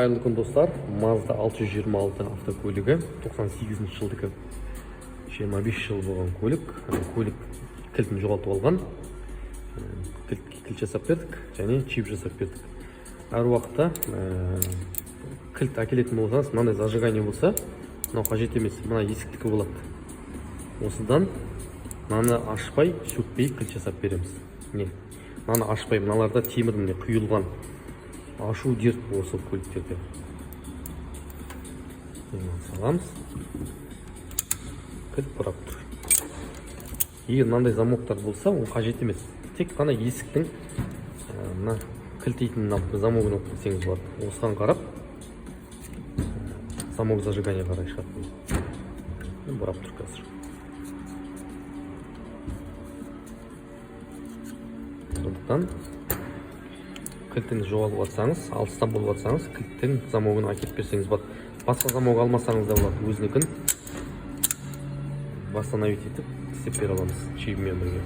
Қайырлы күн достар, Mazda 626 автокөлігі 98 жылдығы 25 жыл болған көлік. Көлік кілтін жоғалтып алған. Кілт жасап бердік және чип жасап бердік. Әр уақытта кілт әкелетін болсаңыз, мынандай зажигание болса, мынау қажет емес, мына есіктікі болады. Осыдан мынаны ашпай, сөкпей кілт жасап береміз. Мынаны ашпай, мыналарда теміріне құйылған. Ашу дерт осы көліктерде. Саламыз. Кілт бұрап тұр. Егер мынандай замоктар болса, ол қажет емес. Тек қана есіктің кілтейтін замогын оқып кетсеңіз болады. Осыған қарап, замок зажигание қарай шығады. Бұрап тұр қазір. Сондықтан кілтіңіз жоғалып жатсаңыз, алыстан болып жатсаңыз, кілттің замогын әкеліп берсеңіз болады. Басқа замок алмасаңыз да болады. Өзінікін восстановить етіп істеп бере аламыз чибімен бірге.